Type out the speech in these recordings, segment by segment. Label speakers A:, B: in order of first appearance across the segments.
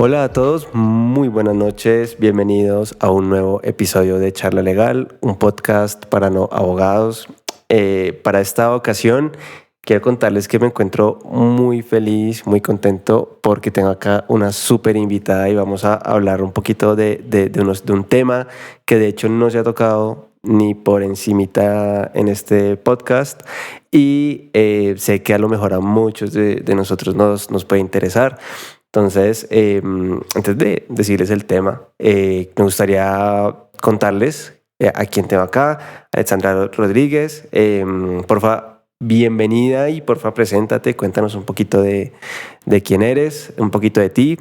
A: Hola a todos, muy buenas noches, bienvenidos a un nuevo episodio de Charla Legal, un podcast para no abogados. Para esta ocasión quiero contarles que me encuentro muy feliz, muy contento porque tengo acá una súper invitada y vamos a hablar un poquito de un tema que de hecho no se ha tocado ni por encimita en este podcast y sé que a lo mejor a muchos de nosotros nos puede interesar. Entonces, antes de decirles el tema, me gustaría contarles a quién tengo acá, Alexandra Rodríguez. Porfa, bienvenida y porfa, preséntate, cuéntanos un poquito de quién eres, un poquito de ti.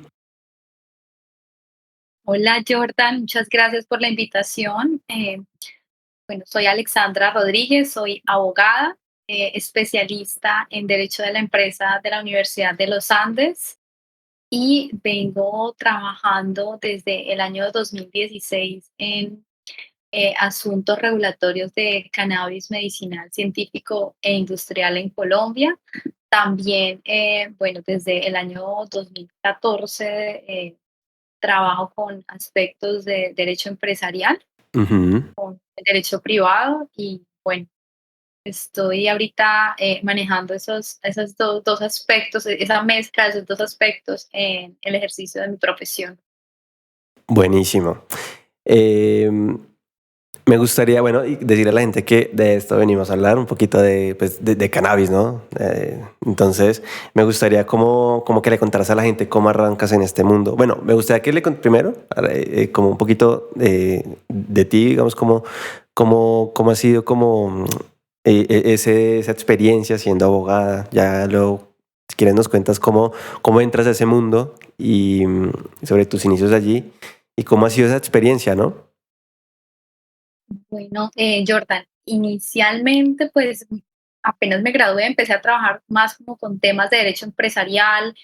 B: Hola Jordan, muchas gracias por la invitación. Bueno, soy Alexandra Rodríguez, soy abogada, especialista en Derecho de la Empresa de la Universidad de los Andes y vengo trabajando desde el año 2016 en asuntos regulatorios de cannabis medicinal, científico e industrial en Colombia. También, bueno, desde el año 2014 trabajo con aspectos de derecho empresarial,
A: Ujú.
B: con el derecho privado y bueno, estoy ahorita manejando esos dos aspectos, esa mezcla de esos dos aspectos en el ejercicio de mi profesión.
A: Buenísimo. Em, Me gustaría, bueno, y decirle a la gente que de esto venimos a hablar un poquito de cannabis, ¿no? Entonces, me gustaría como que le contaras a la gente cómo arrancas en este mundo. Bueno, me gustaría que primero, como un poquito de ti, digamos, cómo ha sido esa experiencia siendo abogada. Si quieres nos cuentas cómo entras a ese mundo y sobre tus inicios allí y cómo ha sido esa experiencia, ¿no?
B: Bueno, Jordan, inicialmente pues apenas me gradué, empecé a trabajar más como con temas de derecho empresarial,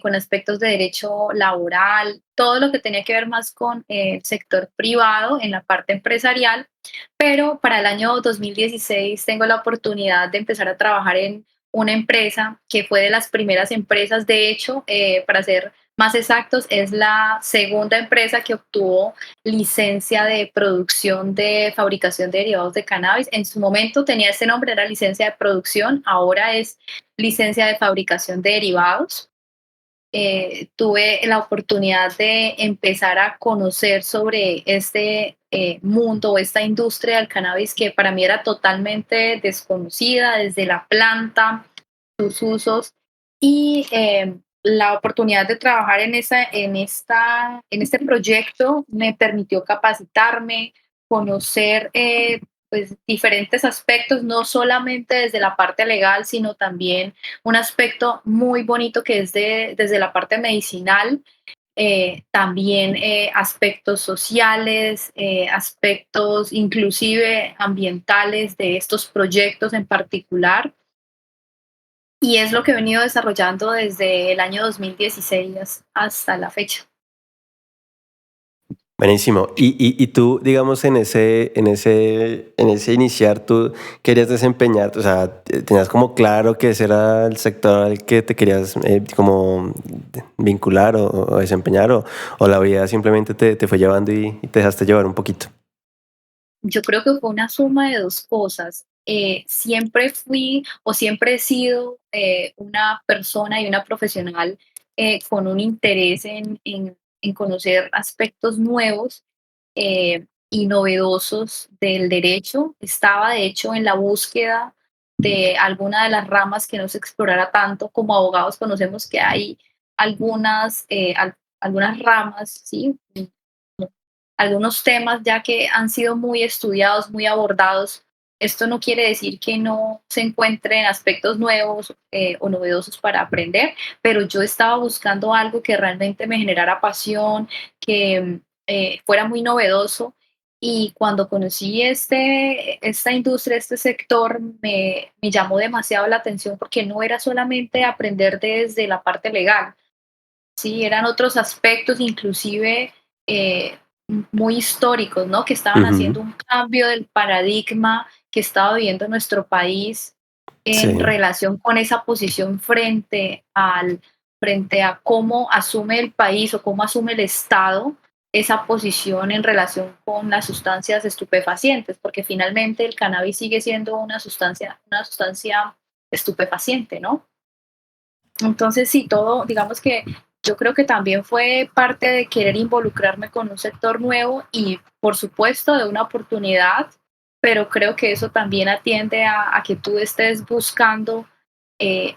B: con aspectos de derecho laboral, todo lo que tenía que ver más con el sector privado en la parte empresarial, pero para el año 2016 tengo la oportunidad de empezar a trabajar en una empresa que fue de las primeras empresas, de hecho, para ser más exactos, es la segunda empresa que obtuvo licencia de producción de fabricación de derivados de cannabis. En su momento tenía ese nombre, era licencia de producción, ahora es licencia de fabricación de derivados. Tuve la oportunidad de empezar a conocer sobre este mundo o esta industria del cannabis que para mí era totalmente desconocida, desde la planta, sus usos y la oportunidad de trabajar en este proyecto me permitió capacitarme, conocer pues, diferentes aspectos, no solamente desde la parte legal, sino también un aspecto muy bonito que es desde la parte medicinal, también aspectos sociales, aspectos inclusive ambientales de estos proyectos en particular. Y es lo que he venido desarrollando desde el año 2016 hasta la fecha.
A: Buenísimo. Y tú, digamos, en ese iniciar, tú querías desempeñarte, o sea, tenías como claro que ese era el sector al que te querías como vincular o desempeñar, o la vida simplemente te fue llevando y te dejaste llevar un poquito.
B: Yo creo que fue una suma de dos cosas. Siempre fui o siempre he sido una persona y una profesional con un interés en conocer aspectos nuevos y novedosos del derecho. Estaba, de hecho, en la búsqueda de alguna de las ramas que no se explorara tanto. Como abogados conocemos que hay algunas ramas, ¿sí? Algunos temas ya que han sido muy estudiados, muy abordados. Esto no quiere decir que no se encuentren aspectos nuevos o novedosos para aprender, pero yo estaba buscando algo que realmente me generara pasión, que fuera muy novedoso. Y cuando conocí esta industria, este sector, me llamó demasiado la atención porque no era solamente aprender desde la parte legal, sí, eran otros aspectos, inclusive muy históricos, ¿no? Que estaban
A: Ujú.
B: haciendo un cambio del paradigma que estaba viviendo nuestro país en
A: Sí.
B: relación con esa posición frente frente a cómo asume el país o cómo asume el Estado esa posición en relación con las sustancias estupefacientes, porque finalmente el cannabis sigue siendo una sustancia estupefaciente, ¿no? Entonces, sí, todo, digamos que yo creo que también fue parte de querer involucrarme con un sector nuevo y, por supuesto, de una oportunidad, pero creo que eso también atiende a que tú estés buscando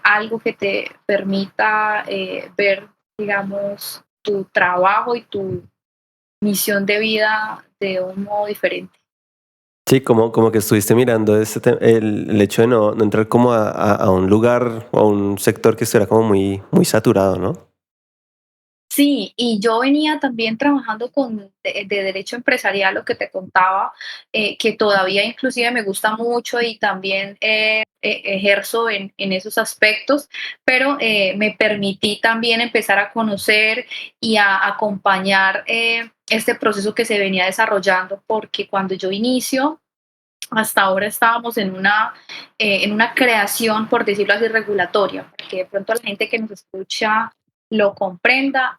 B: algo que te permita ver, digamos, tu trabajo y tu misión de vida de un modo diferente.
A: Sí, como que estuviste mirando el hecho de no entrar como a un lugar o a un sector que estuviera como muy saturado, ¿no?
B: Sí, y yo venía también trabajando con de derecho empresarial, lo que te contaba, que todavía inclusive me gusta mucho y también ejerzo en esos aspectos, pero me permití también empezar a conocer y a acompañar este proceso que se venía desarrollando, porque cuando yo inicio, hasta ahora estábamos en una creación, por decirlo así, regulatoria, porque de pronto la gente que nos escucha lo comprenda.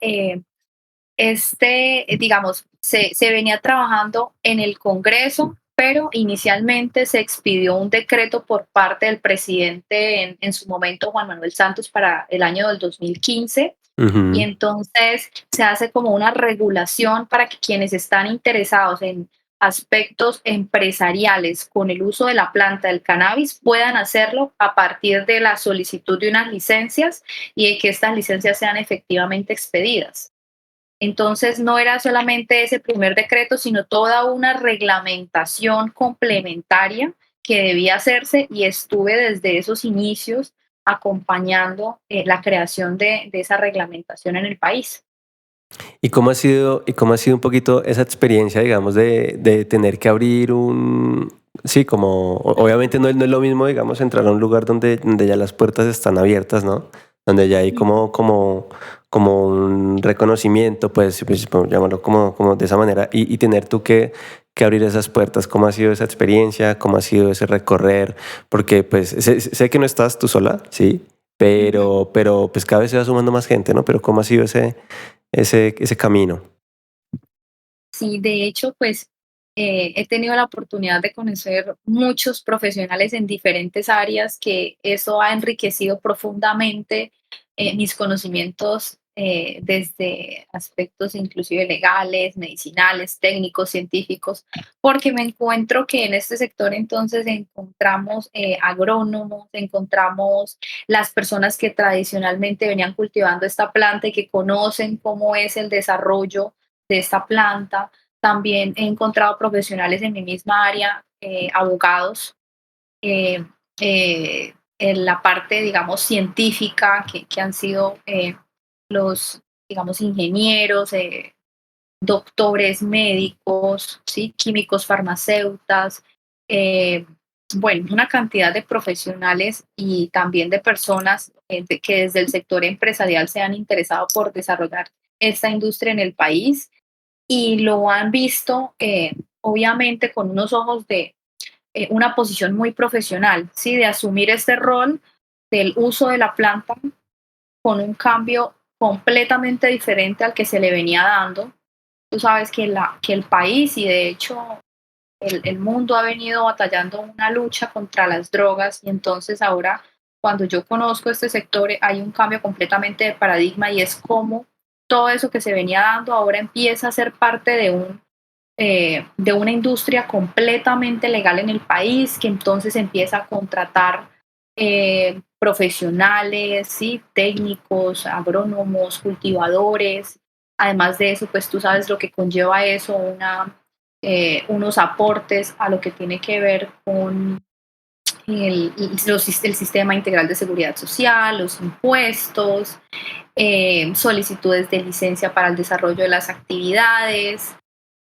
B: Digamos, se venía trabajando en el Congreso, pero inicialmente se expidió un decreto por parte del presidente en su momento, Juan Manuel Santos, para el año del 2015. Y
A: Ujú.
B: entonces se hace como una regulación para que quienes están interesados en aspectos empresariales con el uso de la planta del cannabis puedan hacerlo a partir de la solicitud de unas licencias y de que estas licencias sean efectivamente expedidas. Entonces, no era solamente ese primer decreto, sino toda una reglamentación complementaria que debía hacerse y estuve desde esos inicios acompañando la creación de esa reglamentación en el país.
A: ¿Y cómo ha sido un poquito esa experiencia, digamos, de tener que abrir sí, como, obviamente no es lo mismo, digamos, entrar a un lugar donde ya las puertas están abiertas, ¿no? Donde ya hay como un reconocimiento, pues llamarlo como de esa manera, y tener tú que abrir esas puertas. ¿Cómo ha sido esa experiencia? ¿Cómo ha sido ese recorrer? Porque pues sé que no estás tú sola, sí,
B: Ujú.
A: pero pues cada vez se va sumando más gente, ¿no? Pero ¿cómo ha sido ese camino?
B: Sí, de hecho, pues he tenido la oportunidad de conocer muchos profesionales en diferentes áreas que eso ha enriquecido profundamente mis conocimientos desde aspectos inclusive legales, medicinales, técnicos, científicos, porque me encuentro que en este sector entonces encontramos agrónomos, encontramos las personas que tradicionalmente venían cultivando esta planta y que conocen cómo es el desarrollo de esta planta. También he encontrado profesionales en mi misma área, abogados, eh, en la parte, digamos, científica, que han sido los, digamos, ingenieros, doctores médicos, ¿sí? Químicos, farmacéutas, eh, bueno, una cantidad de profesionales y también de personas que desde el sector empresarial se han interesado por desarrollar esta industria en el país y lo han visto, obviamente, con unos ojos de una posición muy profesional, ¿sí? De asumir este rol del uso de la planta con un cambio completamente diferente al que se le venía dando. Tú sabes que el país y de hecho el mundo ha venido batallando una lucha contra las drogas y entonces ahora cuando yo conozco este sector hay un cambio completamente de paradigma y es como todo eso que se venía dando ahora empieza a ser parte de una industria completamente legal en el país, que entonces empieza a contratar profesionales, ¿sí? Técnicos, agrónomos, cultivadores. Además de eso, pues tú sabes lo que conlleva eso, unos aportes a lo que tiene que ver con el sistema integral de seguridad social, los impuestos, solicitudes de licencia para el desarrollo de las actividades,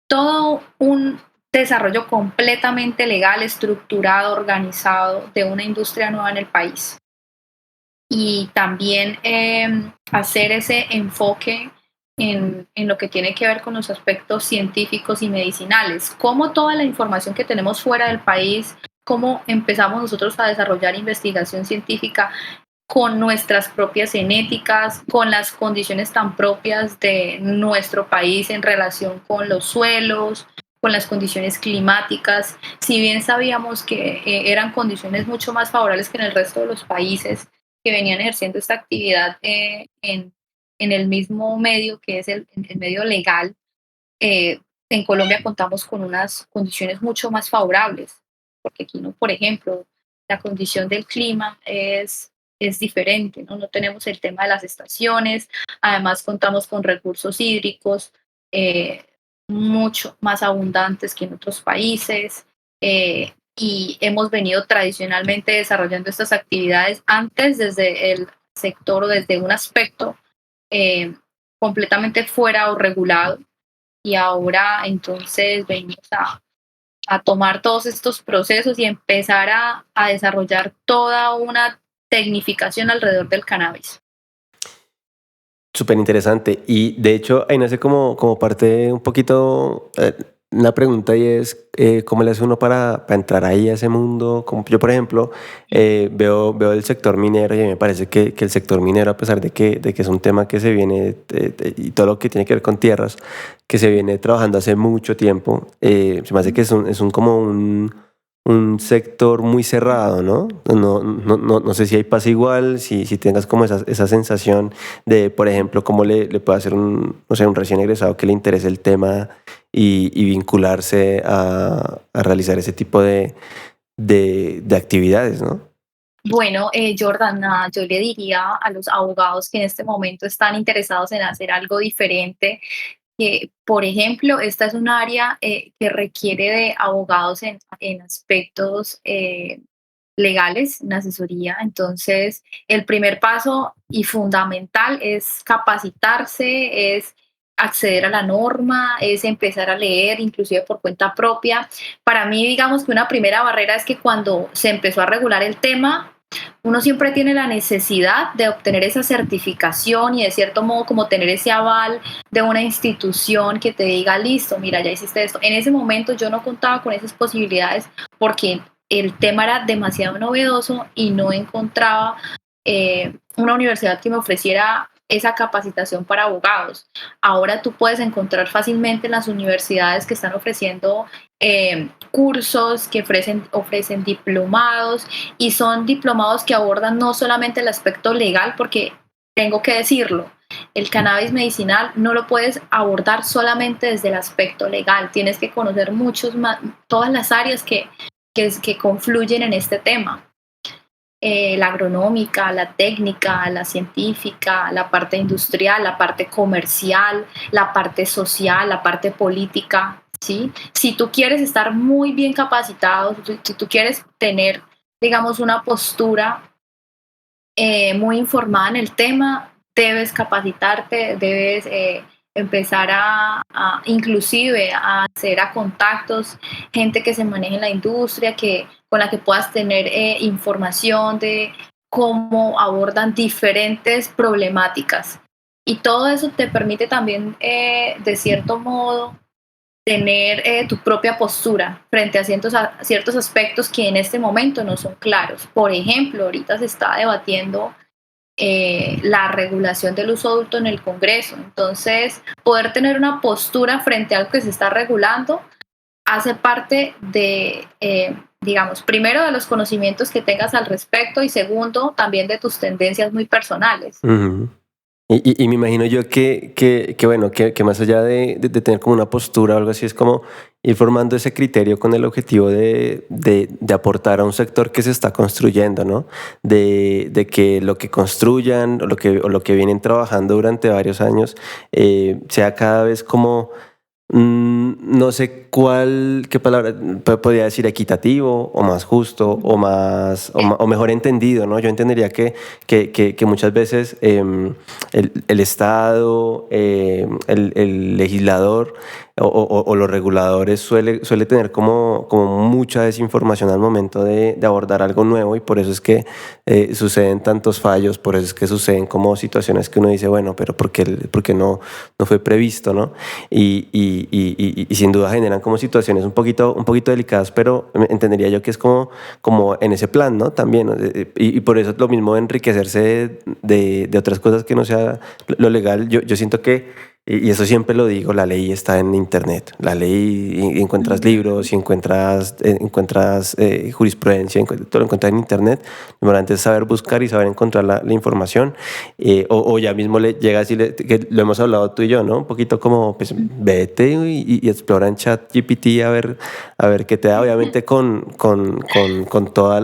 B: todo un desarrollo completamente legal, estructurado, organizado de una industria nueva en el país. Y también hacer ese enfoque en lo que tiene que ver con los aspectos científicos y medicinales, cómo toda la información que tenemos fuera del país, cómo empezamos nosotros a desarrollar investigación científica con nuestras propias genéticas, con las condiciones tan propias de nuestro país en relación con los suelos, con las condiciones climáticas. Si bien sabíamos que eran condiciones mucho más favorables que en el resto de los países que venían ejerciendo esta actividad en el mismo medio que es el medio legal, eh, en Colombia contamos con unas condiciones mucho más favorables, porque aquí, no, por ejemplo, la condición del clima es diferente, ¿no? No tenemos el tema de las estaciones, además contamos con recursos hídricos eh, mucho más abundantes que en otros países, y hemos venido tradicionalmente desarrollando estas actividades antes desde el sector o desde un aspecto eh, completamente fuera o regulado, y ahora entonces venimos a tomar todos estos procesos y empezar a desarrollar toda una tecnificación alrededor del cannabis.
A: Súper interesante. Y de hecho, ahí nace como parte un poquito una pregunta y es, ¿cómo le hace uno para entrar ahí a ese mundo? Como yo, por ejemplo, veo el sector minero y a mí me parece que el sector minero, a pesar de que es un tema que se viene, y todo lo que tiene que ver con tierras, que se viene trabajando hace mucho tiempo, se me hace que es como un sector muy cerrado, ¿no? No sé si hay pasa igual, si tengas como esa sensación de, por ejemplo, cómo le puede hacer no sé, un recién egresado que le interese el tema y vincularse a realizar ese tipo de actividades, ¿no?
B: Bueno, Jordana, yo le diría a los abogados que en este momento están interesados en hacer algo diferente, que, por ejemplo, esta es un área que requiere de abogados en aspectos legales, en asesoría. Entonces, el primer paso y fundamental es capacitarse, es acceder a la norma, es empezar a leer, inclusive por cuenta propia. Para mí, digamos que una primera barrera es que cuando se empezó a regular el tema, uno siempre tiene la necesidad de obtener esa certificación y de cierto modo como tener ese aval de una institución que te diga, listo, mira, ya hiciste esto. En ese momento yo no contaba con esas posibilidades porque el tema era demasiado novedoso y no encontraba una universidad que me ofreciera esa capacitación para abogados. Ahora tú puedes encontrar fácilmente en las universidades que están ofreciendo cursos, que ofrecen diplomados, y son diplomados que abordan no solamente el aspecto legal, porque tengo que decirlo, el cannabis medicinal no lo puedes abordar solamente desde el aspecto legal, tienes que conocer todas las áreas que confluyen en este tema. La agronómica, la técnica, la científica, la parte industrial, la parte comercial, la parte social, la parte política, ¿sí? Si tú quieres estar muy bien capacitado, si tú quieres tener, digamos, una postura muy informada en el tema, debes capacitarte, debes empezar inclusive a hacer a contactos, gente que se maneje en la industria, con la que puedas tener información de cómo abordan diferentes problemáticas. Y todo eso te permite también, de cierto modo, tener tu propia postura frente a ciertos aspectos que en este momento no son claros. Por ejemplo, ahorita se está debatiendo la regulación del uso adulto en el Congreso. Entonces, poder tener una postura frente a algo que se está regulando hace parte de, digamos, primero de los conocimientos que tengas al respecto y segundo, también de tus tendencias muy personales.
A: Ujú. Y me imagino yo que bueno, que más allá de tener como una postura o algo así, es como ir formando ese criterio con el objetivo de aportar a un sector que se está construyendo, ¿no? De que lo que construyan o lo que vienen trabajando durante varios años sea cada vez como no sé qué palabra podría decir, equitativo o más justo o mejor entendido, ¿no? Yo entendería que muchas veces el Estado, el legislador o los reguladores suele tener como mucha desinformación al momento de abordar algo nuevo, y por eso es que suceden tantos fallos, por eso es que suceden como situaciones que uno dice, bueno, pero ¿por qué no fue previsto, ¿no? y sin duda generan como situaciones un poquito delicadas, pero entendería yo que es como en ese plan, ¿no? También, ¿no? Y por eso es lo mismo enriquecerse de otras cosas que no sea lo legal. Yo siento que, y eso siempre lo digo, la ley está en internet. La ley, y encuentras
B: Ujú.
A: libros, y encuentras jurisprudencia, todo lo encuentras en internet. Lo importante es saber buscar y saber encontrar la información. O ya mismo le llegas que lo hemos hablado tú y yo, ¿no? Un poquito como, pues, vete y explora en ChatGPT a ver qué te da, obviamente con toda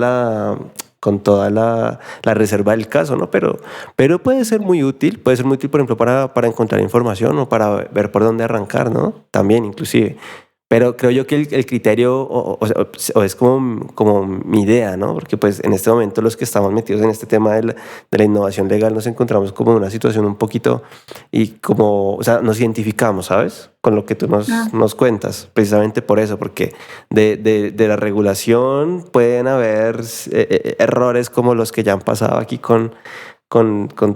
A: la reserva del caso, ¿no? Pero puede ser muy útil, por ejemplo, para encontrar información o para ver por dónde arrancar, ¿no? También, inclusive. Pero creo yo que el criterio o es como mi idea, ¿no? Porque pues en este momento los que estamos metidos en este tema de la innovación legal nos encontramos como en una situación un poquito y como, o sea, nos identificamos, ¿sabes? Con lo que tú
B: Ah,
A: nos cuentas, precisamente por eso, porque de la regulación pueden haber errores como los que ya han pasado aquí con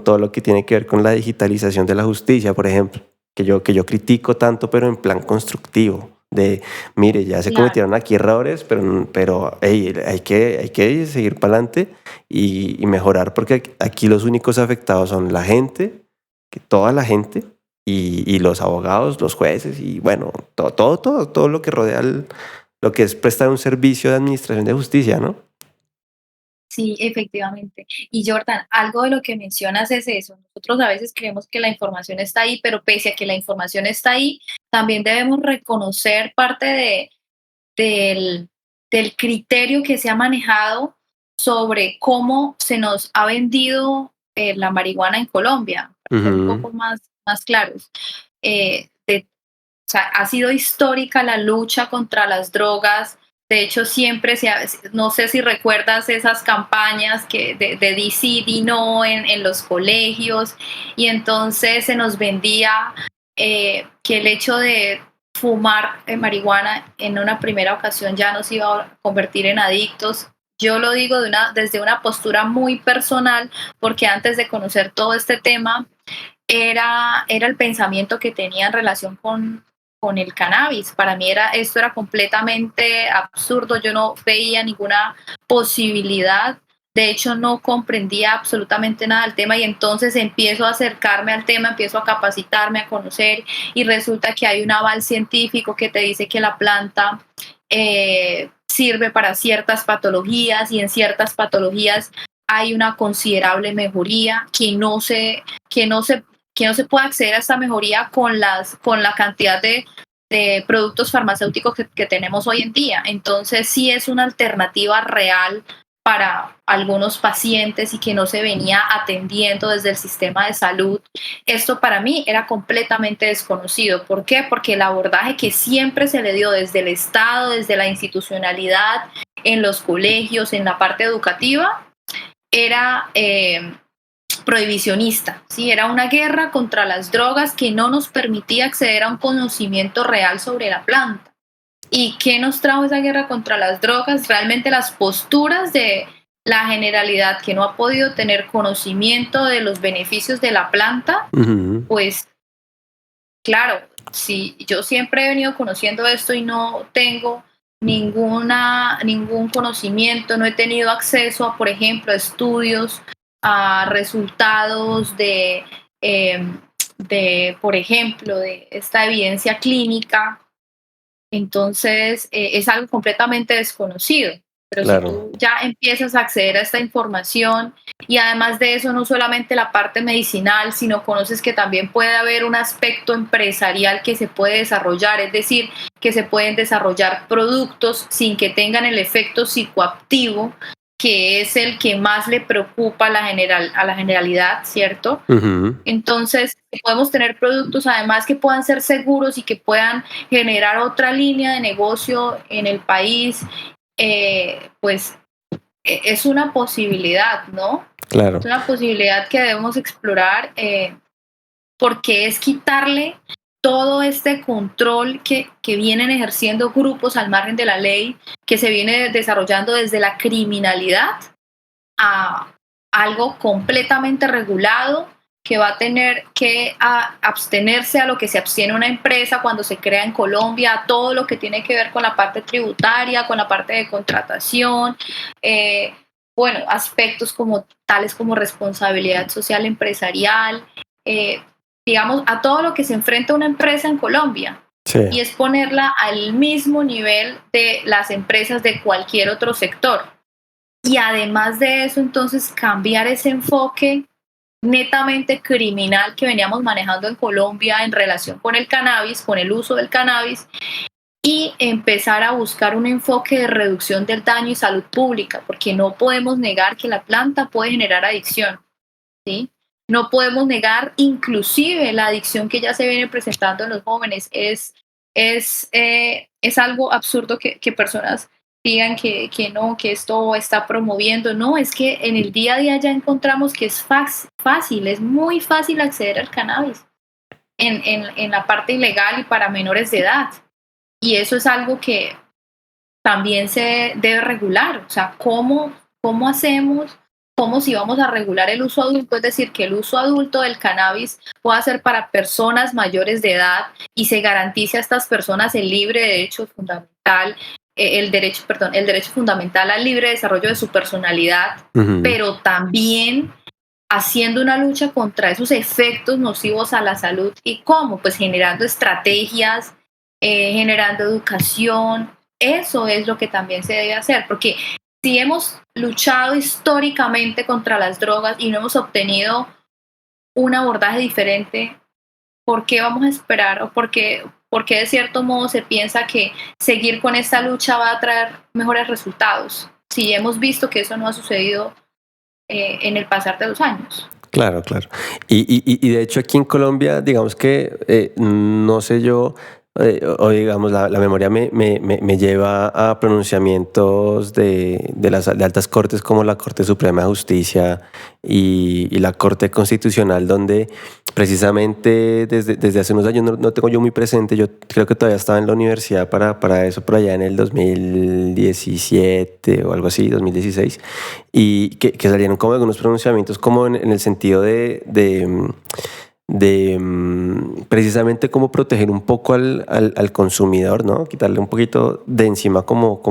A: todo lo que tiene que ver con la digitalización de la justicia, por ejemplo, que yo critico tanto, pero en plan constructivo de, mire, ya se
B: claro.
A: cometieron aquí errores, pero hey, hay que seguir para adelante y mejorar, porque aquí los únicos afectados son la gente, que toda la gente, y los abogados, los jueces, y bueno, todo lo que rodea lo que es prestar un servicio de administración de justicia, ¿no?
B: Sí, efectivamente. Y Jordan, algo de lo que mencionas es eso. Nosotros a veces creemos que la información está ahí, pero pese a que la información está ahí, también debemos reconocer parte del, del criterio que se ha manejado sobre cómo se nos ha vendido la marihuana en Colombia, para ser un
A: Ujú.
B: poco más claros. O sea, ha sido histórica la lucha contra las drogas. De hecho, siempre no sé si recuerdas esas campañas de DC, di no en los colegios, y entonces se nos vendía que el hecho de fumar marihuana en una primera ocasión ya nos iba a convertir en adictos. Yo lo digo desde una postura muy personal, porque antes de conocer todo este tema, era el pensamiento que tenía en relación con el cannabis. Para mí esto era completamente absurdo, yo no veía ninguna posibilidad, de hecho no comprendía absolutamente nada del tema y entonces empiezo a acercarme al tema, empiezo a capacitarme, a conocer y resulta que hay un aval científico que te dice que la planta sirve para ciertas patologías y en ciertas patologías hay una considerable mejoría que no se que no se puede acceder a esta mejoría con la cantidad de productos farmacéuticos que tenemos hoy en día. Entonces sí es una alternativa real para algunos pacientes y que no se venía atendiendo desde el sistema de salud. Esto para mí era completamente desconocido. ¿Por qué? Porque el abordaje que siempre se le dio desde el Estado, desde la institucionalidad, en los colegios, en la parte educativa, era prohibicionista, ¿sí? Era una guerra contra las drogas que no nos permitía acceder a un conocimiento real sobre la planta. ¿Y qué nos trajo esa guerra contra las drogas? Realmente las posturas de la generalidad que no ha podido tener conocimiento de los beneficios de la planta,
A: Ujú.
B: pues claro, si yo siempre he venido conociendo esto y no tengo ningún conocimiento, no he tenido acceso a, por ejemplo, a estudios, a resultados por ejemplo, de esta evidencia clínica, entonces es algo completamente desconocido. Pero si
A: Claro.
B: tú ya empiezas a acceder a esta información y además de eso, no solamente la parte medicinal, sino conoces que también puede haber un aspecto empresarial que se puede desarrollar, es decir, que se pueden desarrollar productos sin que tengan el efecto psicoactivo, que es el que más le preocupa a la generalidad, ¿cierto?
A: Ujú.
B: Entonces, podemos tener productos además que puedan ser seguros y que puedan generar otra línea de negocio en el país, pues es una posibilidad, ¿no? Es
A: Claro.
B: una posibilidad que debemos explorar porque es quitarle todo este control que vienen ejerciendo grupos al margen de la ley, que se viene desarrollando desde la criminalidad a algo completamente regulado que va a tener que abstenerse a lo que se abstiene una empresa cuando se crea en Colombia, a todo lo que tiene que ver con la parte tributaria, con la parte de contratación, eh, bueno, aspectos como tales como responsabilidad social empresarial, eh, digamos, a todo lo que se enfrenta una empresa en Colombia.
A: Sí,
B: Y es ponerla al mismo nivel de las empresas de cualquier otro sector. Y además de eso, entonces, cambiar ese enfoque netamente criminal que veníamos manejando en Colombia en relación con el cannabis, con el uso del cannabis, y empezar a buscar un enfoque de reducción del daño y salud pública, porque no podemos negar que la planta puede generar adicción, ¿sí? No podemos negar inclusive la adicción que ya se viene presentando en los jóvenes. Es algo absurdo que personas digan que no, que esto está promoviendo. No, es que en el día a día ya encontramos que es fácil, es muy fácil acceder al cannabis en la parte ilegal y para menores de edad. Y eso es algo que también se debe regular. O sea, ¿cómo hacemos? ¿Cómo si vamos a regular el uso adulto? Es decir, que el uso adulto del cannabis pueda ser para personas mayores de edad y se garantice a estas personas el libre derecho fundamental, el derecho fundamental al libre desarrollo de su personalidad, pero también haciendo una lucha contra esos efectos nocivos a la salud. ¿Y cómo? Pues generando estrategias, generando educación. Eso es lo que también se debe hacer, porque si hemos luchado históricamente contra las drogas y no hemos obtenido un abordaje diferente, ¿por qué vamos a esperar o por qué de cierto modo se piensa que seguir con esta lucha va a traer mejores resultados? Si hemos visto que eso no ha sucedido en el pasar de los años.
A: claro, claro. Y de hecho aquí en Colombia, digamos que, no sé yo, o digamos, la memoria me lleva a pronunciamientos de altas cortes como la Corte Suprema de Justicia y la Corte Constitucional, donde precisamente desde hace unos años, no tengo yo muy presente, yo creo que todavía estaba en la universidad para eso, por allá en el 2017 o algo así, 2016, y que salieron como algunos pronunciamientos como en el sentido de precisamente cómo proteger un poco al consumidor, ¿no? Quitarle un poquito de encima como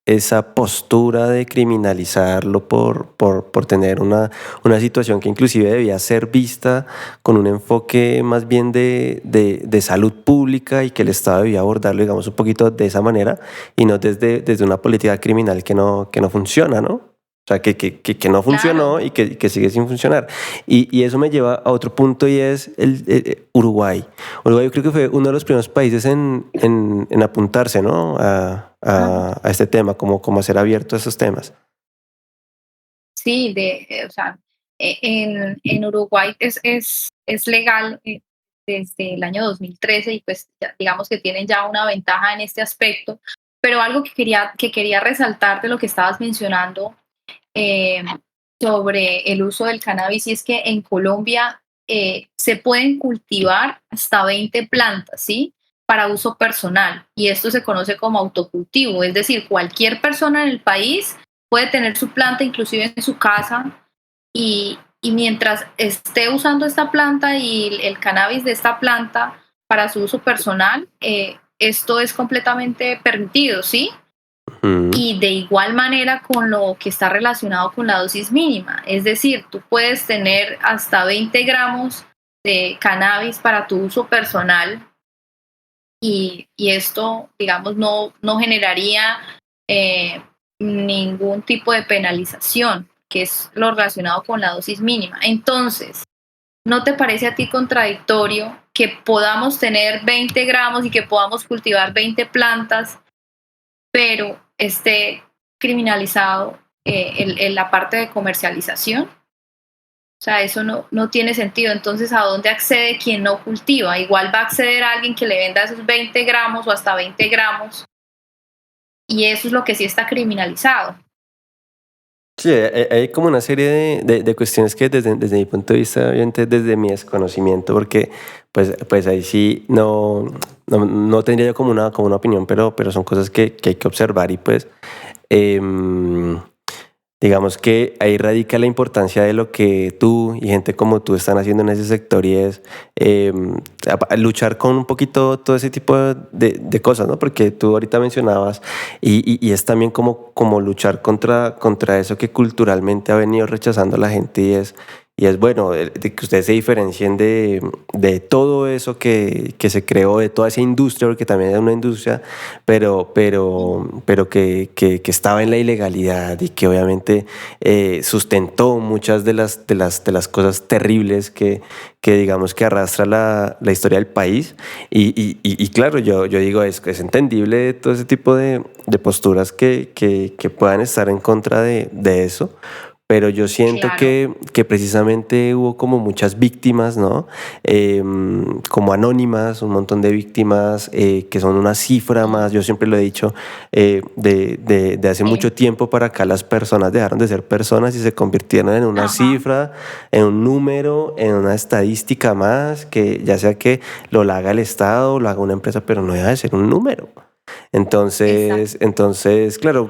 A: esa postura de criminalizarlo por tener una situación que inclusive debía ser vista con un enfoque más bien de salud pública, y que el Estado debía abordarlo, digamos, un poquito de esa manera y no desde una política criminal que no funciona, ¿no? O sea, que no funcionó
B: Claro.
A: y que sigue sin funcionar. Y eso me lleva a otro punto, y es Uruguay. Uruguay yo creo que fue uno de los primeros países en apuntarse, ¿no? A este tema, como ser abierto a esos temas.
B: Sí, o sea, en Uruguay es legal desde el año 2013 y pues digamos que tienen ya una ventaja en este aspecto, pero algo que quería resaltar de lo que estabas mencionando eh, sobre el uso del cannabis y es que en Colombia se pueden cultivar hasta 20 plantas, ¿sí? Para uso personal y esto se conoce como autocultivo, es decir, cualquier persona en el país puede tener su planta inclusive en su casa y mientras esté usando esta planta y el cannabis de esta planta para su uso personal, esto es completamente permitido, ¿sí?
A: Mm,
B: Y de igual manera con lo que está relacionado con la dosis mínima, es decir, tú puedes tener hasta 20 gramos de cannabis para tu uso personal y esto, digamos, no generaría eh, ningún tipo de penalización, que es lo relacionado con la dosis mínima. Entonces, ¿no te parece a ti contradictorio que podamos tener 20 gramos y que podamos cultivar 20 plantas, pero esté criminalizado la parte de comercialización? O sea, eso no tiene sentido. Entonces, ¿a dónde accede quien no cultiva? Igual va a acceder a alguien que le venda esos 20 gramos o hasta 20 gramos y eso es lo que sí está criminalizado.
A: sí, hay como una serie de cuestiones que desde mi punto de vista, obviamente desde mi desconocimiento, porque pues ahí sí no tendría yo como una opinión, pero son cosas que hay que observar y pues... em, Digamos que ahí radica la importancia de lo que tú y gente como tú están haciendo en ese sector y es eh, luchar con un poquito todo ese tipo de cosas, ¿no? Porque tú ahorita mencionabas y es también como luchar contra eso que culturalmente ha venido rechazando la gente y es bueno, de que ustedes se diferencien de todo eso que se creó, de toda esa industria, porque también es una industria, pero que estaba en la ilegalidad y que obviamente sustentó muchas de las cosas terribles que digamos que arrastra la historia del país. Y claro, yo digo, es entendible todo ese tipo de posturas que puedan estar en contra de eso. Pero yo siento
B: Claro,
A: que precisamente hubo como muchas víctimas, ¿no? Como anónimas, un montón de víctimas que son una cifra más, yo siempre lo he dicho, de hace
B: sí,
A: mucho tiempo para acá las personas dejaron de ser personas y se convirtieron en una
B: ajá,
A: cifra, en un número, en una estadística más, que ya sea que lo haga el Estado, lo haga una empresa, pero no deja de ser un número.
B: exacto.
A: Entonces, claro,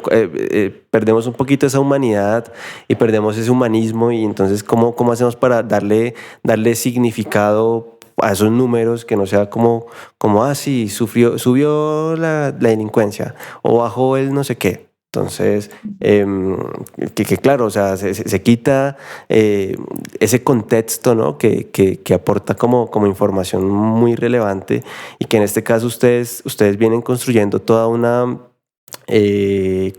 A: perdemos un poquito esa humanidad y perdemos ese humanismo y entonces, ¿cómo hacemos para darle significado a esos números que no sea sí, subió la delincuencia o bajó el no sé qué? Entonces, em, que claro, o sea, se quita ese contexto, ¿no? Que aporta como información muy relevante y que en este caso ustedes vienen construyendo toda una un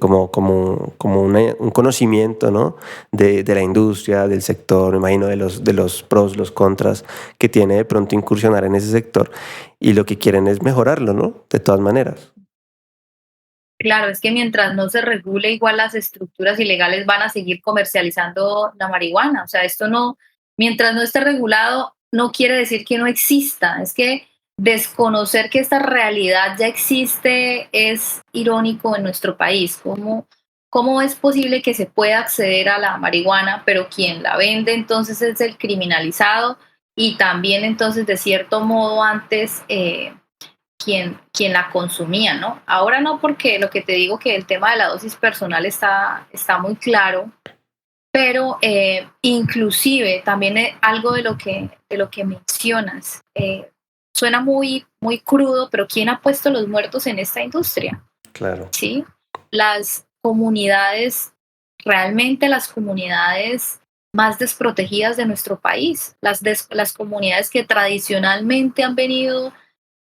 A: conocimiento, ¿no? De la industria, del sector, me imagino de los pros, los contras que tiene de pronto incursionar en ese sector y lo que quieren es mejorarlo, ¿no? De todas maneras.
B: Claro, es que mientras no se regule, igual las estructuras ilegales van a seguir comercializando la marihuana. O sea, esto no, mientras no esté regulado, no quiere decir que no exista. Es que desconocer que esta realidad ya existe es irónico en nuestro país. ¿Cómo es posible que se pueda acceder a la marihuana, pero quien la vende entonces es el criminalizado y también entonces de cierto modo antes quien la consumía, ¿no? Ahora no, porque lo que te digo que el tema de la dosis personal está muy claro, pero inclusive también algo de lo que mencionas, suena muy crudo, pero ¿quién ha puesto los muertos en esta industria?
A: Claro.
B: ¿Sí? Las comunidades, realmente las comunidades más desprotegidas de nuestro país, las comunidades que tradicionalmente han venido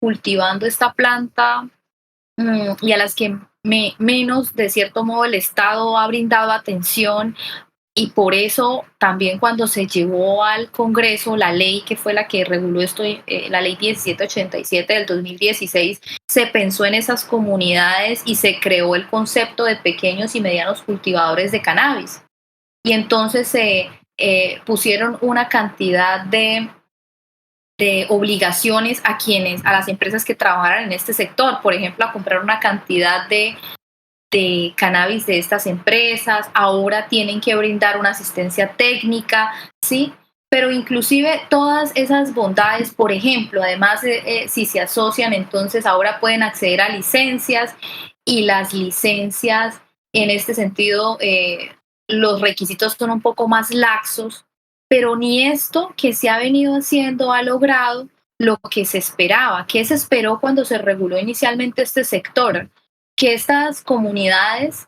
B: cultivando esta planta, y a las que menos, de cierto modo, el Estado ha brindado atención. Y por eso también cuando se llevó al Congreso la ley que fue la que reguló esto, la ley 1787 del 2016, se pensó en esas comunidades y se creó el concepto de pequeños y medianos cultivadores de cannabis. Y entonces se pusieron una cantidad de obligaciones a las empresas que trabajaran en este sector, por ejemplo, a comprar una cantidad de cannabis de estas empresas, ahora tienen que brindar una asistencia técnica, ¿sí? Pero inclusive todas esas bondades, por ejemplo, además si se asocian, entonces ahora pueden acceder a licencias y las licencias en este sentido, los requisitos son un poco más laxos, pero ni esto que se ha venido haciendo ha logrado lo que se esperaba. ¿Qué se esperó cuando se reguló inicialmente este sector? Que estas comunidades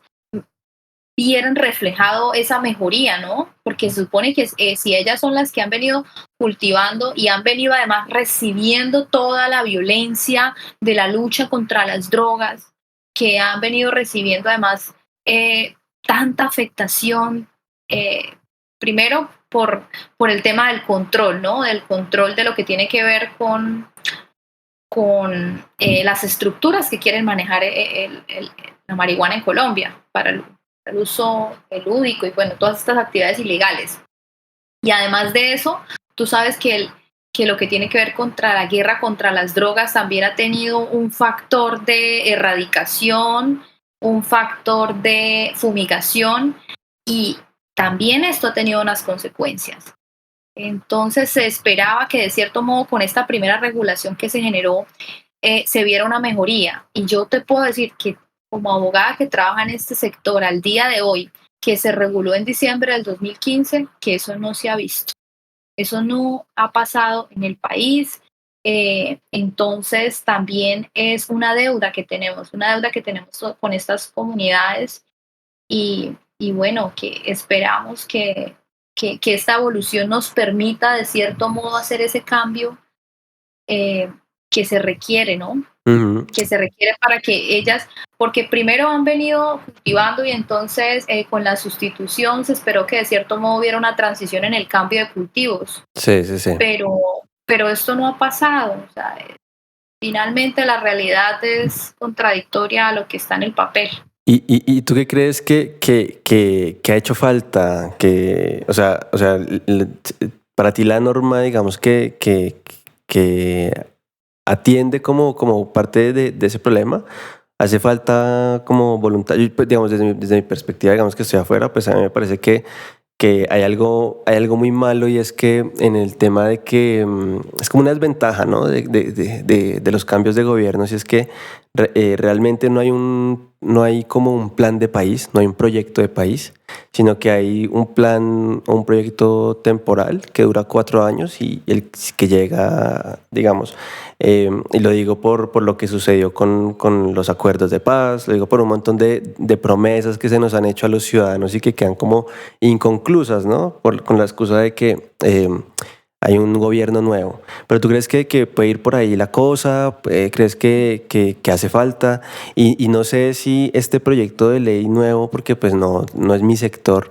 B: vieran reflejado esa mejoría, ¿no? Porque se supone que si ellas son las que han venido cultivando y han venido además recibiendo toda la violencia de la lucha contra las drogas, que han venido recibiendo además eh, tanta afectación, primero por el tema del control, ¿no? Del control de lo que tiene que ver con las estructuras que quieren manejar la marihuana en Colombia para el uso lúdico y bueno, todas estas actividades ilegales. Y además de eso, tú sabes que lo que tiene que ver contra la guerra contra las drogas también ha tenido un factor de erradicación, un factor de fumigación y también esto ha tenido unas consecuencias. Entonces se esperaba que de cierto modo con esta primera regulación que se generó se viera una mejoría. Y yo te puedo decir que como abogada que trabaja en este sector al día de hoy, que se reguló en diciembre del 2015, que eso no se ha visto. Eso no ha pasado en el país. Entonces también es una deuda que tenemos con estas comunidades y bueno, que esperamos que esta evolución nos permita de cierto modo hacer ese cambio eh, que se requiere, ¿no?
A: Ujú.
B: Que se requiere para que ellas, porque primero han venido cultivando y entonces con la sustitución se esperó que de cierto modo hubiera una transición en el cambio de cultivos,
A: Sí, sí, sí.
B: pero, pero esto no ha pasado. O sea, finalmente la realidad es contradictoria a lo que está en el papel.
A: ¿Y tú qué crees que ha hecho falta? O sea, para ti la norma, digamos, que atiende como parte de ese problema. Hace falta como voluntad, pues, digamos, desde mi perspectiva, digamos que estoy afuera, pues a mí me parece que hay algo muy malo y es que en el tema de que es como una desventaja, ¿no? De los cambios de gobierno, si es que realmente no hay como un plan de país, no hay un proyecto de país, sino que hay un plan o un proyecto temporal que dura 4 años y el que llega, digamos, y lo digo por lo que sucedió con los acuerdos de paz, lo digo por un montón de promesas que se nos han hecho a los ciudadanos y que quedan como inconclusas, ¿no? Con la excusa de que hay un gobierno nuevo. Pero ¿tú crees que puede ir por ahí la cosa? ¿Crees que hace falta? Y no sé si este proyecto de ley nuevo, porque pues no es mi sector,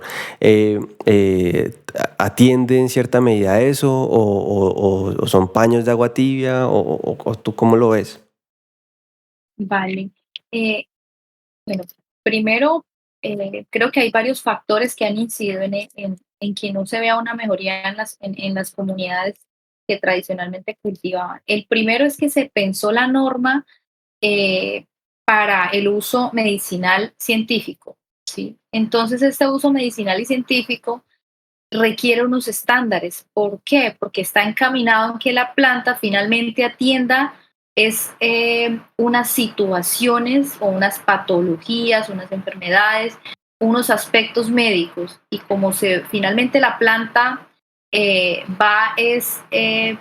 A: atiende en cierta medida a eso o son paños de agua tibia o tú cómo lo ves.
B: Vale. Eh, bueno, primero, creo que hay varios factores que han incidido en que no se vea una mejoría en las comunidades que tradicionalmente cultivaban. El primero es que se pensó la norma eh, para el uso medicinal científico, ¿sí? Entonces, este uso medicinal y científico requiere unos estándares. ¿Por qué? Porque está encaminado en que la planta finalmente atienda unas situaciones o unas patologías, unas enfermedades, unos aspectos médicos. Y como finalmente la planta va en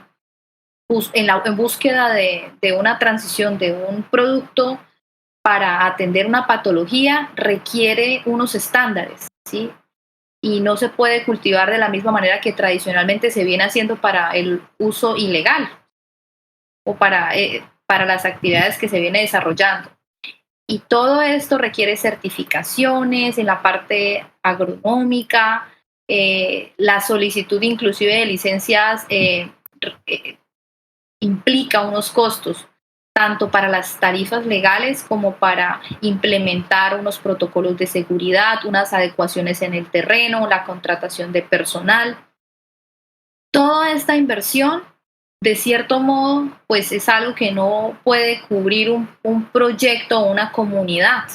B: búsqueda de una transición de un producto para atender una patología, requiere unos estándares, ¿sí? Y no se puede cultivar de la misma manera que tradicionalmente se viene haciendo para el uso ilegal o para las actividades que se viene desarrollando. Y todo esto requiere certificaciones en la parte agronómica, la solicitud inclusive de licencias eh, implica unos costos, tanto para las tarifas legales como para implementar unos protocolos de seguridad, unas adecuaciones en el terreno, la contratación de personal. Toda esta inversión, de cierto modo, pues es algo que no puede cubrir un proyecto o una comunidad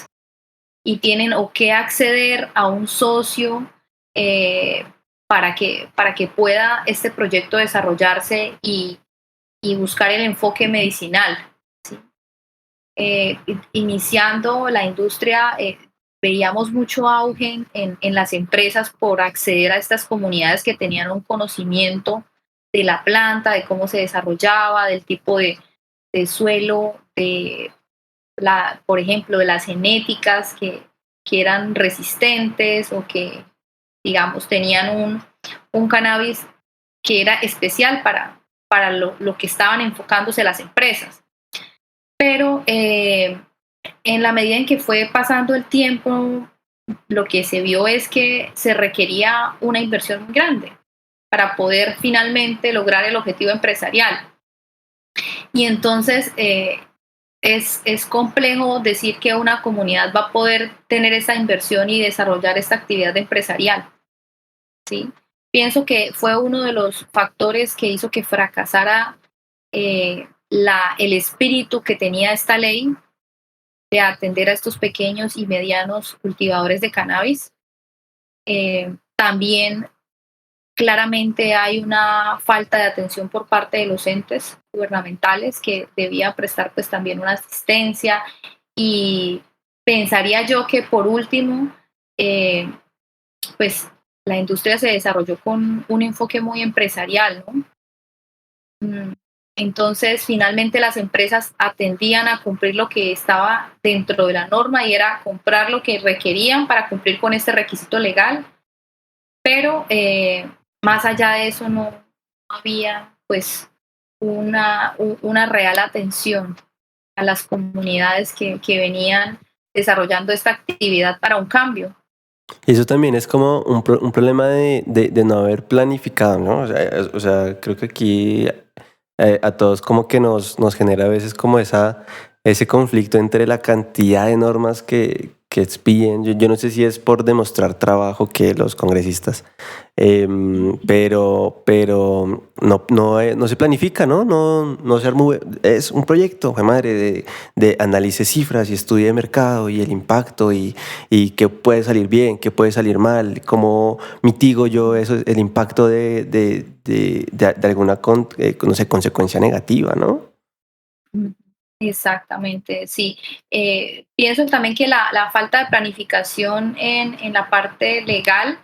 B: y tienen o que acceder a un socio eh, para que pueda este proyecto desarrollarse y buscar el enfoque medicinal. ¿Sí? Iniciando la industria, veíamos mucho auge en las empresas por acceder a estas comunidades que tenían un conocimiento de la planta, de cómo se desarrollaba, del tipo de suelo, por ejemplo, de las genéticas que eran resistentes o que, digamos, tenían un cannabis que era especial para lo que estaban enfocándose las empresas. Pero en la medida en que fue pasando el tiempo, lo que se vio es que se requería una inversión muy grande para poder finalmente lograr el objetivo empresarial. Y entonces es complejo decir que una comunidad va a poder tener esa inversión y desarrollar esta actividad empresarial, ¿sí? Pienso que fue uno de los factores que hizo que fracasara el espíritu que tenía esta ley de atender a estos pequeños y medianos cultivadores de cannabis. También claramente hay una falta de atención por parte de los entes gubernamentales que debían prestar pues también una asistencia y pensaría yo que por último, eh, pues la industria se desarrolló con un enfoque muy empresarial, ¿no? Mm, Entonces, finalmente las empresas atendían a cumplir lo que estaba dentro de la norma y era comprar lo que requerían para cumplir con este requisito legal, pero más allá de eso no había pues una real atención a las comunidades que venían desarrollando esta actividad para un cambio.
A: Y eso también es como un problema de no haber planificado, ¿no? O sea, creo que aquí a todos como que nos genera a veces como ese conflicto entre la cantidad de normas que expiden. Yo no sé si es por demostrar trabajo que los congresistas, pero no se planifica, ¿no? No se arma, es un proyecto, jue madre, de análisis de cifras y estudio de mercado y el impacto y qué puede salir bien, qué puede salir mal, cómo mitigo yo eso, el impacto de alguna no sé, consecuencia negativa, ¿no?
B: Mm, Exactamente, sí. Pienso también que la falta de planificación en la parte legal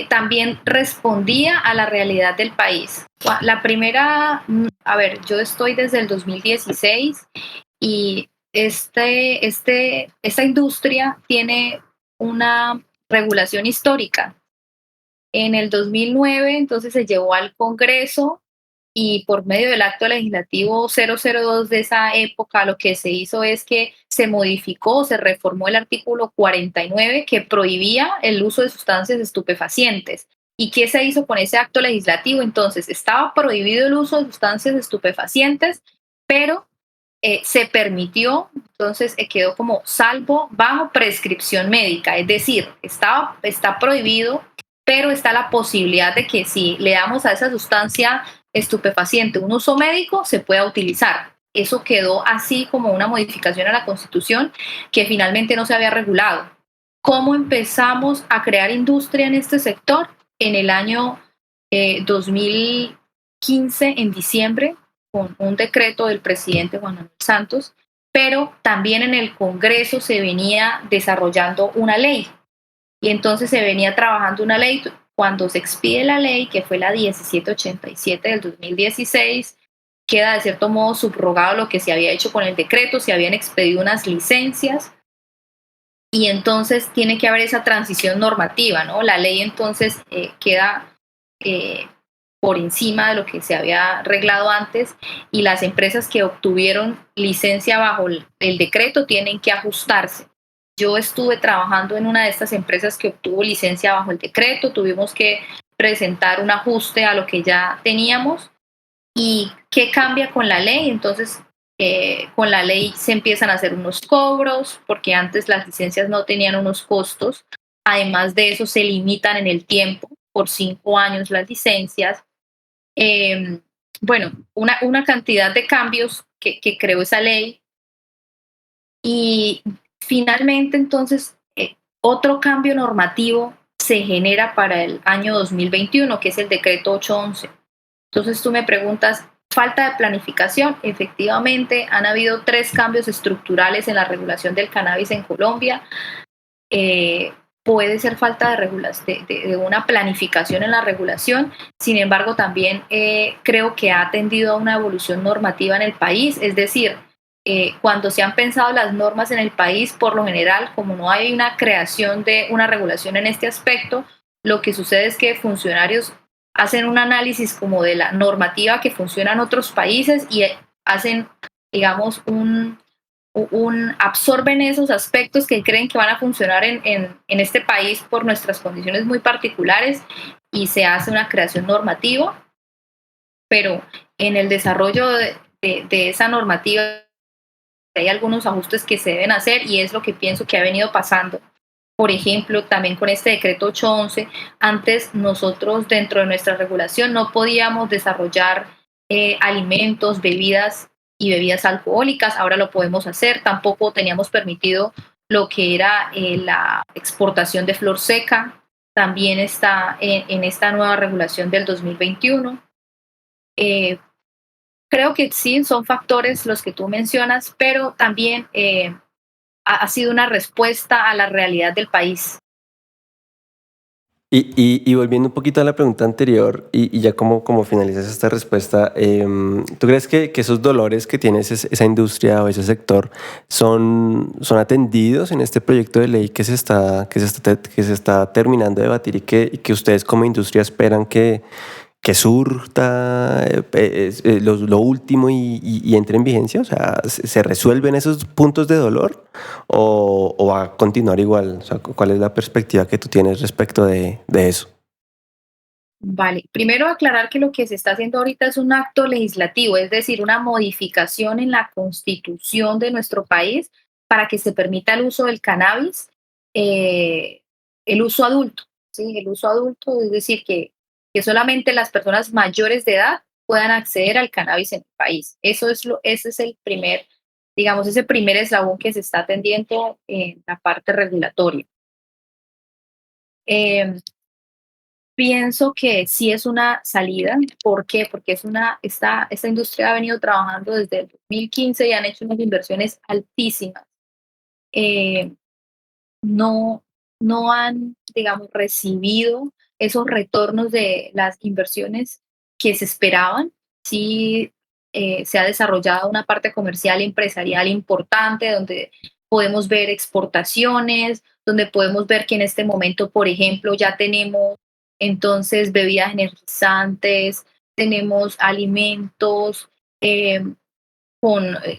B: también respondía a la realidad del país. La primera, a ver, yo estoy desde el 2016 y esta industria tiene una regulación histórica. En el 2009, entonces se llevó al Congreso y por medio del acto legislativo 002 de esa época, lo que se hizo es que se modificó, se reformó el artículo 49 que prohibía el uso de sustancias estupefacientes. ¿Y qué se hizo con ese acto legislativo? Entonces, estaba prohibido el uso de sustancias estupefacientes, pero se permitió, entonces quedó como salvo bajo prescripción médica, es decir, está prohibido, pero está la posibilidad de que si le damos a esa sustancia estupefaciente un uso médico, se pueda utilizar. Eso quedó así como una modificación a la Constitución que finalmente no se había regulado. ¿Cómo empezamos a crear industria en este sector? En el año 2015, en diciembre, con un decreto del presidente Juan Manuel Santos, pero también en el Congreso se venía desarrollando una ley y entonces se venía trabajando una ley. Cuando se expide la ley, que fue la 1787 del 2016, queda de cierto modo subrogado lo que se había hecho con el decreto, se habían expedido unas licencias y entonces tiene que haber esa transición normativa, ¿no? La ley entonces queda eh, por encima de lo que se había reglado antes y las empresas que obtuvieron licencia bajo el decreto tienen que ajustarse. Yo estuve trabajando en una de estas empresas que obtuvo licencia bajo el decreto, tuvimos que presentar un ajuste a lo que ya teníamos. ¿Y qué cambia con la ley? Entonces, con la ley se empiezan a hacer unos cobros, porque antes las licencias no tenían unos costos. Además de eso, se limitan en el tiempo, por 5 años las licencias. Eh, bueno, una cantidad de cambios que creó esa ley. Y finalmente, entonces, otro cambio normativo se genera para el año 2021, que es el decreto 811. Entonces tú me preguntas, falta de planificación. Efectivamente, han habido 3 cambios estructurales en la regulación del cannabis en Colombia. Eh, Puede ser falta de una planificación en la regulación. Sin embargo, también creo que ha tendido a una evolución normativa en el país. Es decir, cuando se han pensado las normas en el país, por lo general, como no hay una creación de una regulación en este aspecto, lo que sucede es que funcionarios hacen un análisis como de la normativa que funciona en otros países y hacen, digamos, absorben esos aspectos que creen que van a funcionar en este país por nuestras condiciones muy particulares y se hace una creación normativa, pero en el desarrollo de esa normativa hay algunos ajustes que se deben hacer y es lo que pienso que ha venido pasando. Por ejemplo, también con este decreto 811, antes nosotros dentro de nuestra regulación no podíamos desarrollar alimentos, bebidas alcohólicas, ahora lo podemos hacer. Tampoco teníamos permitido lo que era la exportación de flor seca, también está en esta nueva regulación del 2021. Eh, Creo que sí, son factores los que tú mencionas, pero también ha sido una respuesta a la realidad del país.
A: Y volviendo un poquito a la pregunta anterior y ya como finalizas esta respuesta, ¿tú crees que esos dolores que tiene esa industria o ese sector son atendidos en este proyecto de ley que se está terminando de debatir y que ustedes como industria esperan que surta lo último y entre en vigencia? O sea, ¿se resuelven esos puntos de dolor o va a continuar igual? O sea, ¿cuál es la perspectiva que tú tienes respecto de eso?
B: Vale, primero aclarar que lo que se está haciendo ahorita es un acto legislativo, es decir, una modificación en la constitución de nuestro país para que se permita el uso del cannabis, eh, el uso adulto, ¿sí? El uso adulto, es decir, que solamente las personas mayores de edad puedan acceder al cannabis en el país. Ese es el primer, digamos, ese primer eslabón que se está atendiendo en la parte regulatoria. Em, Pienso que sí es una salida. ¿Por qué? Porque esta industria ha venido trabajando desde el 2015 y han hecho unas inversiones altísimas. Eh, no, no han, digamos, recibido esos retornos de las inversiones que se esperaban. Sí, se ha desarrollado una parte comercial y empresarial importante donde podemos ver exportaciones, donde podemos ver que en este momento, por ejemplo, ya tenemos entonces bebidas energizantes, tenemos alimentos eh,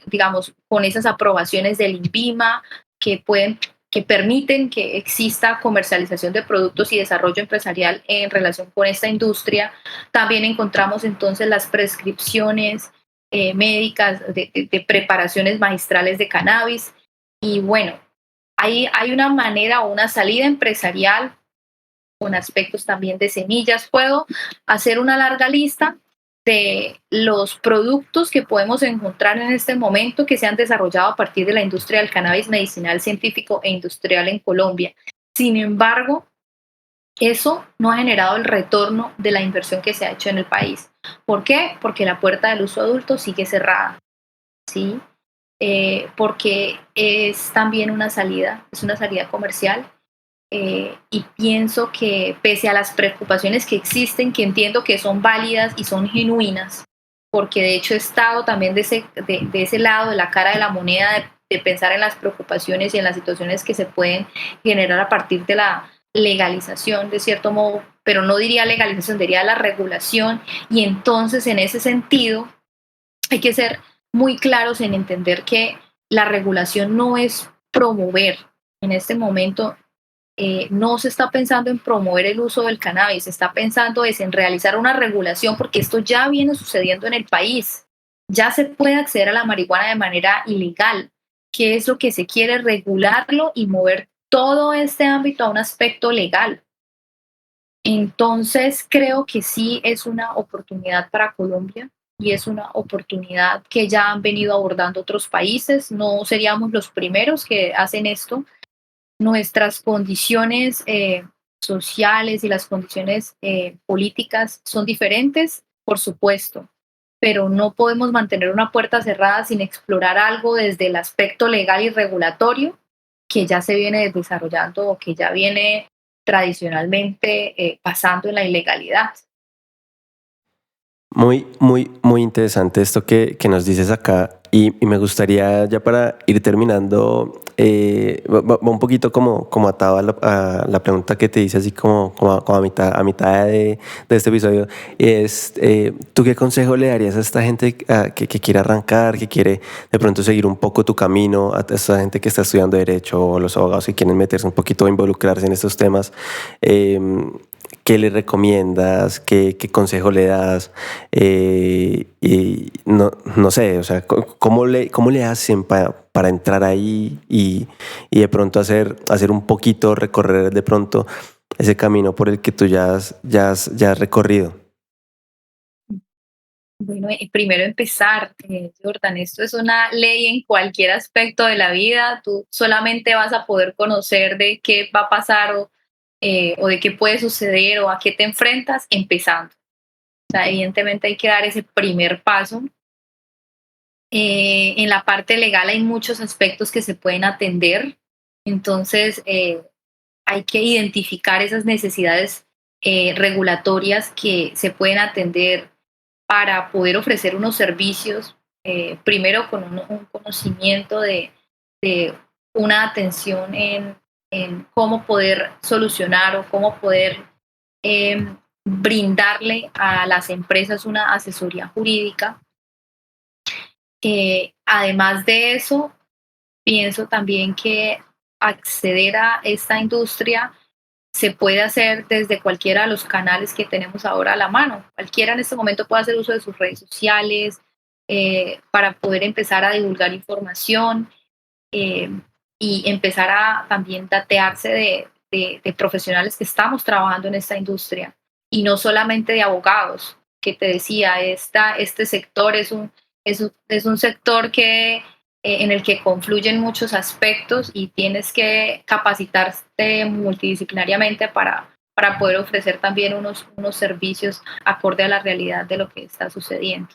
B: digamos, con esas aprobaciones del INVIMA que pueden que permiten que exista comercialización de productos y desarrollo empresarial en relación con esta industria. También encontramos entonces las prescripciones médicas de preparaciones magistrales de cannabis. Y bueno, hay una manera o una salida empresarial con aspectos también de semillas. Puedo hacer una larga lista de los productos que podemos encontrar en este momento que se han desarrollado a partir de la industria del cannabis medicinal, científico e industrial en Colombia. Sin embargo, eso no ha generado el retorno de la inversión que se ha hecho en el país. ¿Por qué? Porque la puerta del uso adulto sigue cerrada, ¿sí? Porque es también una salida, es una salida comercial, y pienso que pese a las preocupaciones que existen, que entiendo que son válidas y son genuinas, porque de hecho he estado también de ese lado, de la cara de la moneda, de pensar en las preocupaciones y en las situaciones que se pueden generar a partir de la legalización, de cierto modo, pero no diría legalización, diría la regulación, y entonces en ese sentido hay que ser muy claros en entender que la regulación no es promover. En este momento no se está pensando en promover el uso del cannabis, se está pensando es en realizar una regulación porque esto ya viene sucediendo en el país. Ya se puede acceder a la marihuana de manera ilegal. ¿Qué es lo que se quiere? Regularlo y mover todo este ámbito a un aspecto legal. Entonces, creo que sí es una oportunidad para Colombia y es una oportunidad que ya han venido abordando otros países. No seríamos los primeros que hacen esto. Nuestras condiciones sociales y las condiciones políticas son diferentes, por supuesto, pero no podemos mantener una puerta cerrada sin explorar algo desde el aspecto legal y regulatorio que ya se viene desarrollando o que ya viene tradicionalmente pasando en la ilegalidad.
A: Muy, muy, muy interesante esto que nos dices acá y me gustaría ya para ir terminando, va un poquito como atado a la pregunta que te hice así como a mitad de este episodio, es ¿tú qué consejo le darías a esta gente que quiere arrancar, que quiere de pronto seguir un poco tu camino, a esta gente que está estudiando derecho o los abogados que quieren meterse un poquito, involucrarse en estos temas? Em, ¿Qué le recomiendas? ¿Qué consejo le das? Y no sé, o sea, ¿cómo le hacen para entrar ahí y de pronto hacer un poquito, recorrer de pronto ese camino por el que tú ya has recorrido?
B: Bueno, primero empezar, Jordan, esto es una ley en cualquier aspecto de la vida. Tú solamente vas a poder conocer de qué va a pasar o de qué puede suceder o a qué te enfrentas empezando. O sea, evidentemente hay que dar ese primer paso. En la parte legal hay muchos aspectos que se pueden atender. Entonces, hay que identificar esas necesidades regulatorias que se pueden atender para poder ofrecer unos servicios, primero con un conocimiento de una atención en cómo poder solucionar o cómo poder brindarle a las empresas una asesoría jurídica. Además de eso, pienso también que acceder a esta industria se puede hacer desde cualquiera de los canales que tenemos ahora a la mano. Cualquiera en este momento puede hacer uso de sus redes sociales para poder empezar a divulgar información eh, y empezar a también datearse de profesionales que estamos trabajando en esta industria y no solamente de abogados, que te decía, este sector es un sector en el que confluyen muchos aspectos y tienes que capacitarte multidisciplinariamente para poder ofrecer también unos servicios acorde a la realidad de lo que está sucediendo.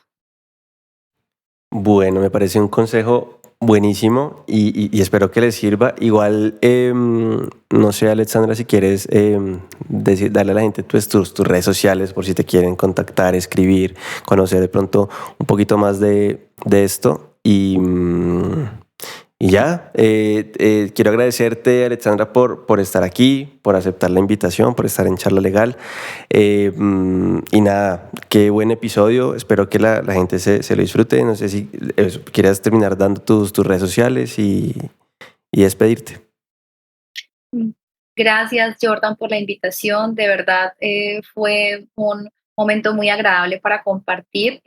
A: Bueno, me parece un consejo buenísimo y espero que les sirva. Igual, no sé, Alexandra, si quieres darle a la gente tus redes sociales por si te quieren contactar, escribir, conocer de pronto un poquito más de esto. Y ya, quiero agradecerte, Alexandra, por estar aquí, por aceptar la invitación, por estar en Charla Legal. Y nada, qué buen episodio. Espero que la gente se lo disfrute. No sé si quieras terminar dando tus redes sociales y despedirte.
B: Gracias, Jordan, por la invitación. De verdad, fue un momento muy agradable para compartir.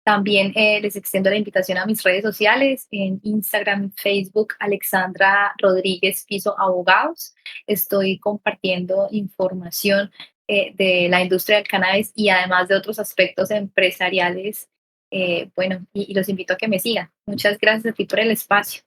B: También les extiendo la invitación a mis redes sociales, en Instagram y Facebook, Alexandra Rodríguez Piso Abogados. Estoy compartiendo información de la industria del cannabis y además de otros aspectos empresariales. Bueno, y los invito a que me sigan. Muchas gracias a ti por el espacio.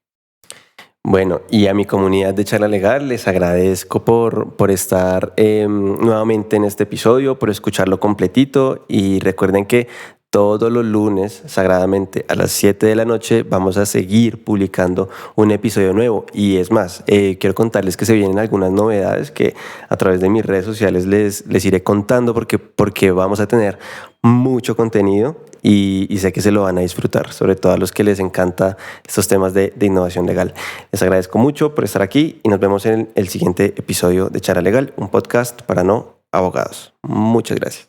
A: Bueno, y a mi comunidad de Charla Legal les agradezco por estar nuevamente en este episodio, por escucharlo completito y recuerden que todos los lunes, sagradamente, a las 7 de la noche, vamos a seguir publicando un episodio nuevo. Y es más, quiero contarles que se vienen algunas novedades que a través de mis redes sociales les iré contando porque vamos a tener mucho contenido y sé que se lo van a disfrutar, sobre todo a los que les encanta estos temas de innovación legal. Les agradezco mucho por estar aquí y nos vemos en el siguiente episodio de Charla Legal, un podcast para no abogados. Muchas gracias.